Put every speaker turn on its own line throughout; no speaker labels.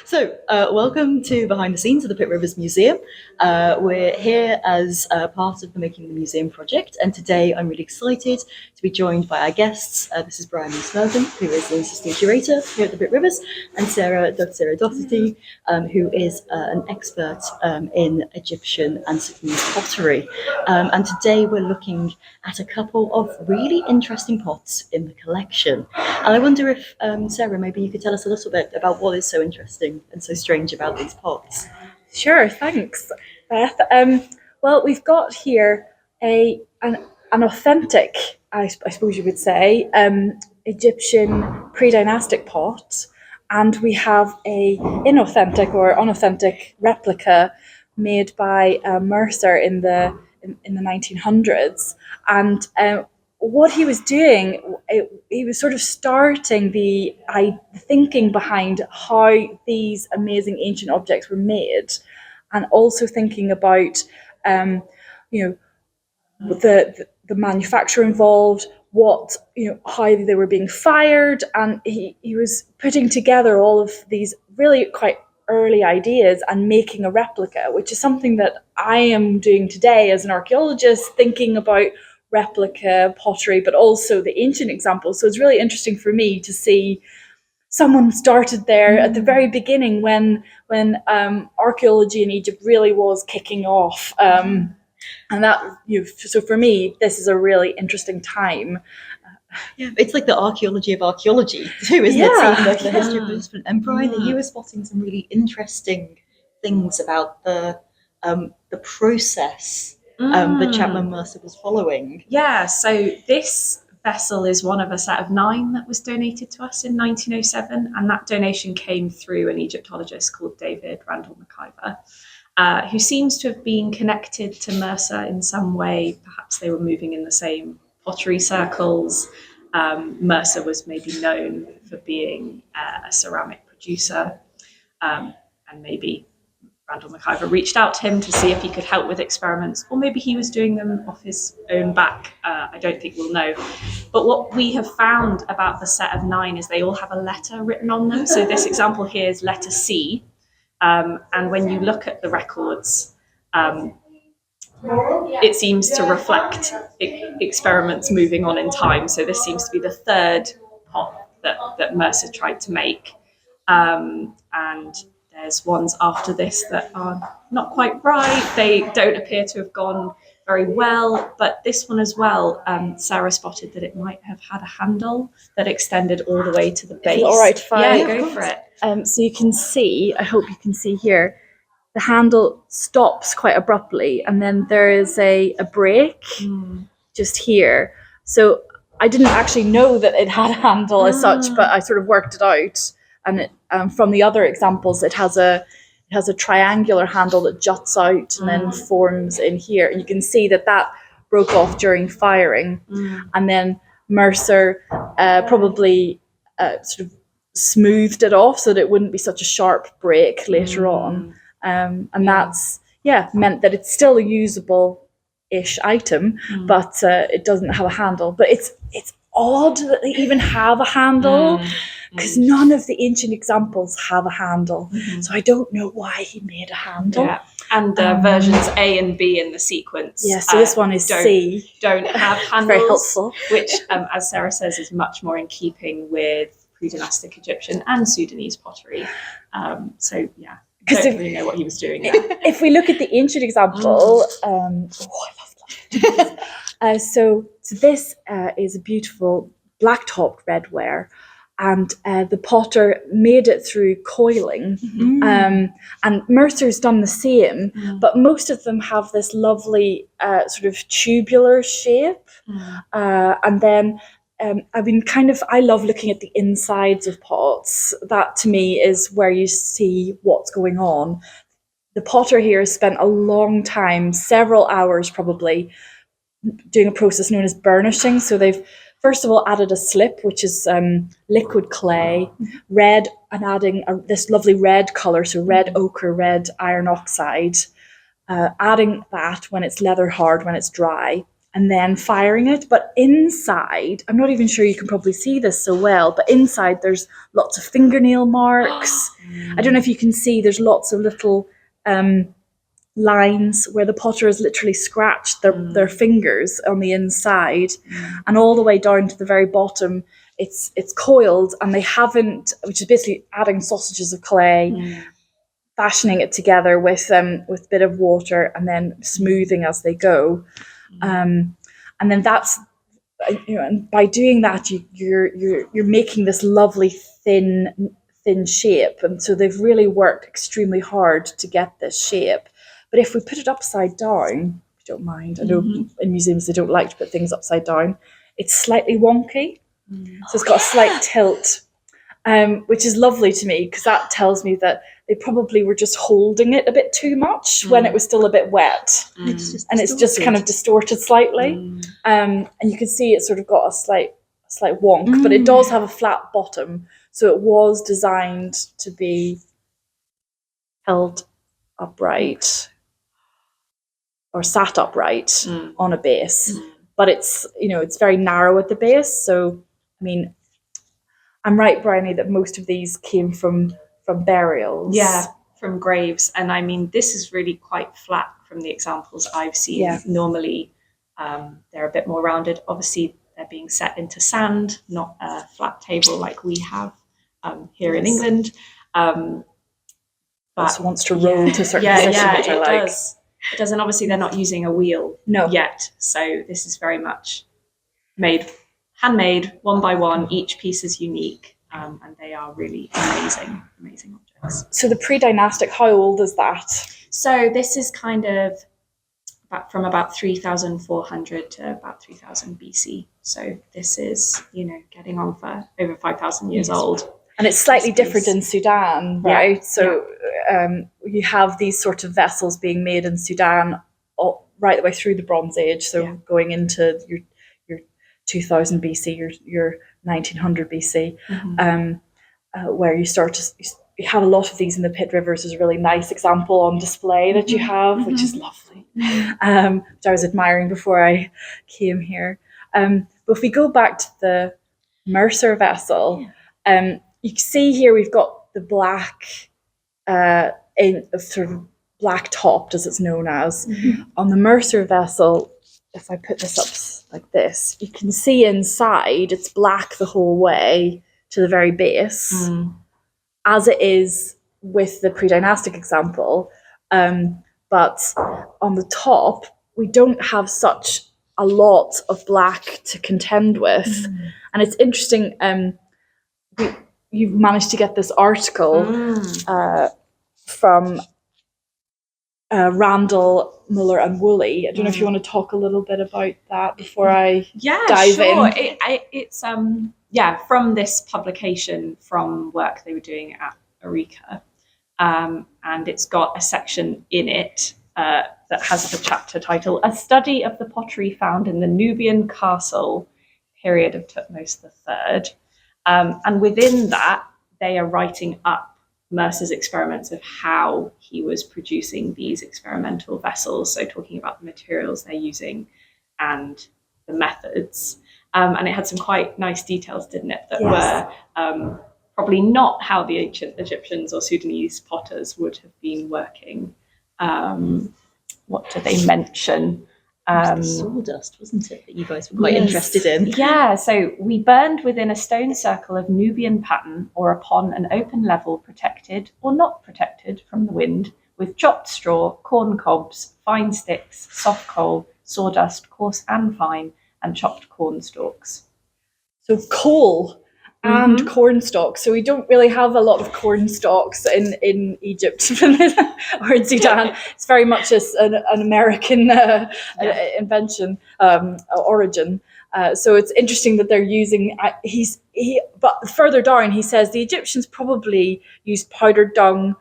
So, welcome to Behind the Scenes of the Pitt Rivers Museum. We're here as part of the Making the Museum project, and today I'm really excited to be joined by our guests. This is Bryony Smerdon, who is the Assistant Curator here at the Pitt Rivers, and Dr Sarah Doherty, who is an expert in Egyptian and Sudanese pottery. And today we're looking at a couple of really interesting pots in the collection. And I wonder if, Sarah, maybe you could tell us a little bit about what is so interesting and so strange about these pots.
Sure, thanks, Beth. Well, we've got here an authentic, I suppose you would say, Egyptian pre-dynastic pot, and we have a inauthentic or unauthentic replica made by Mercer in the 1900s, and what he was doing, he was sort of starting the thinking behind how these amazing ancient objects were made, and also thinking about, you know, the manufacture involved, what, you know, how they were being fired, and he was putting together all of these really quite early ideas and making a replica, which is something that I am doing today as an archaeologist, thinking about replica pottery, but also the ancient examples. So it's really interesting for me to see someone started there at the very beginning when archaeology in Egypt really was kicking off. And that, so for me, this is a really interesting time.
Yeah, it's like the archaeology of archaeology too, isn't it? Seeing like the history of the different empire. And you were spotting some really interesting things about the process that Chapman Mercer was following.
Yeah, so this vessel is one of a set of 9 that was donated to us in 1907, and that donation came through an Egyptologist called David Randall McIver, who seems to have been connected to Mercer in some way. Perhaps they were moving in the same pottery circles. Mercer was maybe known for being a ceramic producer, and maybe Randall McIver reached out to him to see if he could help with experiments, or maybe he was doing them off his own back. I don't think we'll know. But what we have found about the set of 9 is they all have a letter written on them. So this example here is letter C. And when you look at the records, it seems to reflect experiments moving on in time. So this seems to be the 3rd pot that Mercer tried to make. And there's ones after this that are not quite right. They don't appear to have gone very well. But this one as well, Sarah spotted that it might have had a handle that extended all the way to the base.
All right, fine.
Yeah, go for it.
So you can see, I hope you can see here, the handle stops quite abruptly, and then there is a break just here. So I didn't actually know that it had a handle as such, but I sort of worked it out. And from the other examples, it has a triangular handle that juts out and then forms in here. And you can see that broke off during firing. And then Mercer probably sort of smoothed it off so that it wouldn't be such a sharp break later on. And that's, meant that it's still a usable-ish item, but it doesn't have a handle. But it's odd that they even have a handle, because none of the ancient examples have a handle. So I don't know why he made a handle.
Yeah. And versions A and B in the sequence.
Yeah, so this one is C.
Don't have handles.
Very helpful.
Which, as Sarah says, is much more in keeping with pre-dynastic Egyptian and Sudanese pottery. So, yeah. Don't really know what he was doing there.
If we look at the ancient example, I love that. So this is a beautiful black-topped redware, and the potter made it through coiling. And Mercer's done the same, but most of them have this lovely sort of tubular shape. And then I love looking at the insides of pots. That to me is where you see what's going on. The potter here has spent a long time, several hours probably, doing a process known as burnishing. So they've first of all added a slip, which is liquid clay, red, and adding this lovely red colour, so red ochre, red iron oxide, adding that when it's leather hard, when it's dry, and then firing it. But inside, I'm not even sure you can probably see this so well, but inside there's lots of fingernail marks. I don't know if you can see, there's lots of little lines where the potter has literally scratched their fingers on the inside, and all the way down to the very bottom it's coiled, and they haven't, which is basically adding sausages of clay, fashioning it together with a bit of water and then smoothing as they go. And then that's, and by doing that you're making this lovely thin shape, and so they've really worked extremely hard to get this shape. But if we put it upside down, if you don't mind, I know in museums they don't like to put things upside down, it's slightly wonky. So it's got a slight tilt, which is lovely to me, because that tells me that they probably were just holding it a bit too much when it was still a bit wet. It's just kind of distorted slightly. And you can see it's sort of got a slight wonk, but it does have a flat bottom. So it was designed to be held upright or sat upright on a base. But it's, it's very narrow at the base. So, I mean, I'm right, Bryony, that most of these came from burials.
Yeah, from graves. And I mean, this is really quite flat from the examples I've seen. Yeah. Normally, they're a bit more rounded. Obviously, they're being set into sand, not a flat table like we have here in England. But
also wants to roll to a certain position, which I like.
It does. And obviously, they're not using a wheel yet. So this is very much handmade, one by one. Each piece is unique, and they are really amazing objects.
So the pre-dynastic, how old is that?
So this is kind of from about 3,400 to about 3,000 BC. So this is, getting on for over 5,000 years old.
And it's slightly different in Sudan, right? Yeah. So you have these sort of vessels being made in Sudan right the way through the Bronze Age. So going into your 2000 BC, your 1900 BC, where you start to, you have a lot of these in the Pitt Rivers. Is a really nice example on display that you have, which is lovely, which I was admiring before I came here. But if we go back to the Mercer vessel, you can see here we've got the black, sort of black topped, as it's known as. On the Mercer vessel, if I put this up like this, you can see inside it's black the whole way to the very base, as it is with the pre-dynastic example. But on the top, we don't have such a lot of black to contend with. And it's interesting, you've managed to get this article from Randall, Muller and Woolley. I don't know if you want to talk a little bit about that before I dive in.
It's from this publication from work they were doing at Eureka, and it's got a section in it that has the chapter title, "A Study of the Pottery Found in the Nubian Castle Period of Thutmose III." And within that, they are writing up Mercer's experiments of how he was producing these experimental vessels. So talking about the materials they're using and the methods. And it had some quite nice details, didn't it? That were probably not how the ancient Egyptians or Sudanese potters would have been working. What do they mention?
Sawdust, wasn't it, that you guys were quite interested in?
Yeah, so we burned within a stone circle of Nubian pattern or upon an open level protected or not protected from the wind with chopped straw, corn cobs, fine sticks, soft coal, sawdust, coarse and fine, and chopped corn stalks.
So coal and corn stalks. So we don't really have a lot of corn stalks in Egypt or in Sudan. It's very much an American invention, origin. So it's interesting that they're using. But further down, he says the Egyptians probably used powdered dung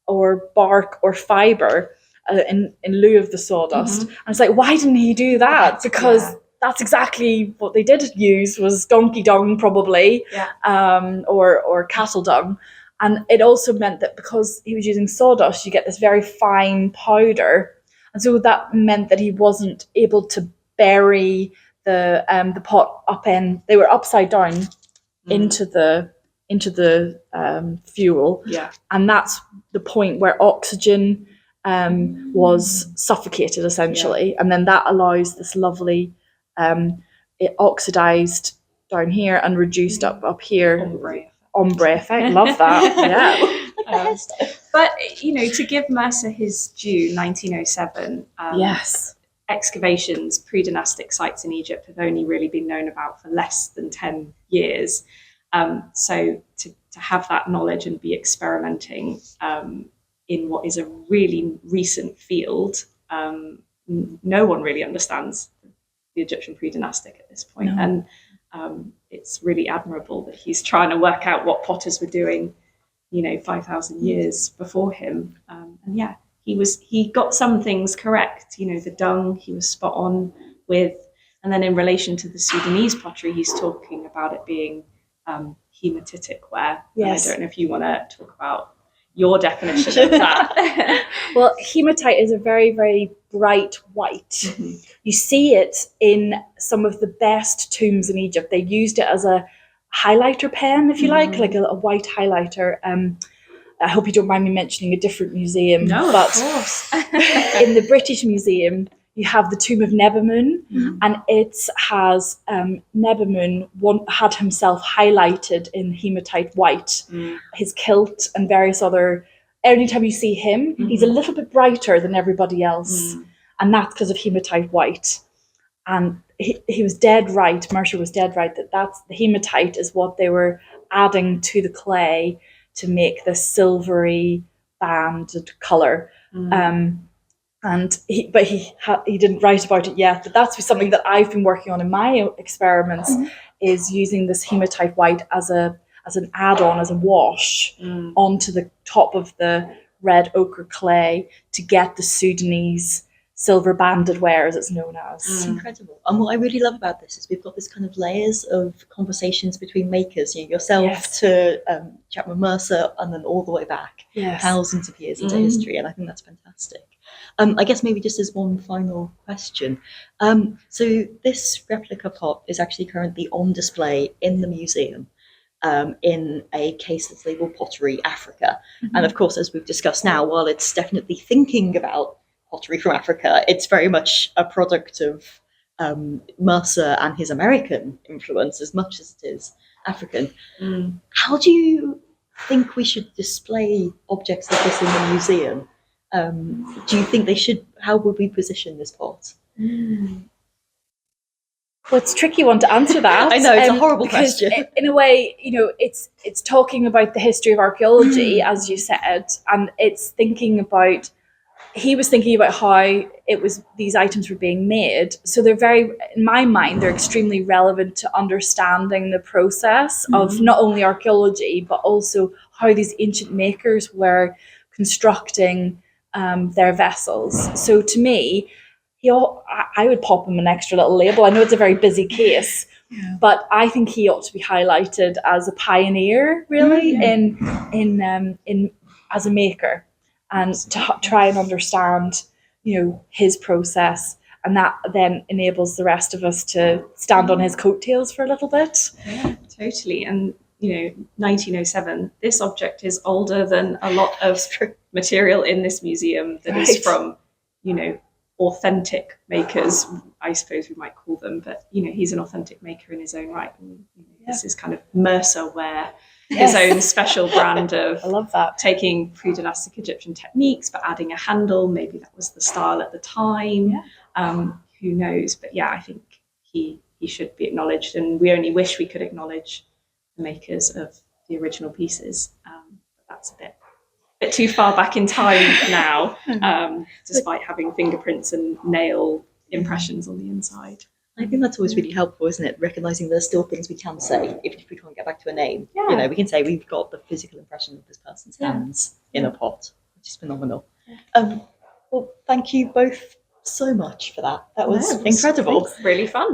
or bark or fibre in lieu of the sawdust. And it's like, why didn't he do that? Because that's exactly what they did use, was donkey dung probably, or cattle dung. And it also meant that because he was using sawdust, you get this very fine powder. And so that meant that he wasn't able to bury the pot upend. They were upside down into the fuel, and that's the point where oxygen was suffocated essentially, and then that allows this lovely it oxidized down here and reduced up here. Ombre effect. Love that. Yeah.
But to give Mercer his due, 1907.
Yes.
Excavations, pre-dynastic sites in Egypt have only really been known about for less than 10 years. So to have that knowledge and be experimenting in what is a really recent field, no one really understands the Egyptian pre-dynastic at this point. No. And it's really admirable that he's trying to work out what potters were doing, 5,000 years before him. And yeah, he got some things correct. The dung he was spot on with. And then in relation to the Sudanese pottery, he's talking about it being hematitic ware. Yes. And I don't know if you want to talk about your definition of that.
Well, hematite is a very, very bright white. Mm-hmm. You see it in some of the best tombs in Egypt. They used it as a highlighter pen, if you like a white highlighter. I hope you don't mind me mentioning a different museum.
No, but of course.
In the British Museum, you have the tomb of Nebamun, and it has Nebamun had himself highlighted in hematite white. His kilt and various other. Anytime you see him, he's a little bit brighter than everybody else, and that's because of hematite white. And he was dead right. Mercer was dead right that's the hematite is what they were adding to the clay to make this silvery banded color. And he didn't write about it yet, but that's something that I've been working on in my experiments, is using this hematite white as an add-on, as a wash onto the top of the red ochre clay to get the Sudanese silver banded ware, as it's known as.
It's incredible. And what I really love about this is we've got this kind of layers of conversations between makers, yourself to Chapman Mercer, and then all the way back, thousands of years into history. And I think that's fantastic. I guess maybe just as one final question. So this replica pot is actually currently on display in the museum in a case that's labeled Pottery Africa. And of course, as we've discussed now, while it's definitely thinking about pottery from Africa, it's very much a product of Mercer and his American influence as much as it is African. How do you think we should display objects like this in the museum? Do you think they should? How would we position this pot?
Well, it's a tricky one to answer that.
I know, it's a horrible question.
In a way, it's talking about the history of archaeology, as you said, and it's thinking about. He was thinking about how these items were being made. So they're in my mind, they're extremely relevant to understanding the process of not only archaeology, but also how these ancient makers were constructing their vessels. So to me, I would pop him an extra little label. I know it's a very busy case, but I think he ought to be highlighted as a pioneer, really, in as a maker. And to try and understand, his process, and that then enables the rest of us to stand on his coattails for a little bit.
Yeah, totally. And 1907, this object is older than a lot of material in this museum that is from, authentic makers, I suppose we might call them. But he's an authentic maker in his own right. And, this is kind of Mercer ware. His own special brand of
I love that.
Taking pre-dynastic Egyptian techniques, but adding a handle. Maybe that was the style at the time. Who knows? But I think he should be acknowledged, and we only wish we could acknowledge the makers of the original pieces. But that's a bit too far back in time now, despite having fingerprints and nail impressions on the inside.
I think that's always really helpful, isn't it? Recognizing there's still things we can say, even if we can't get back to a name. We can say we've got the physical impression of this person's hands in a pot, which is phenomenal. Well, thank you both so much for that. That was incredible.
Really fun.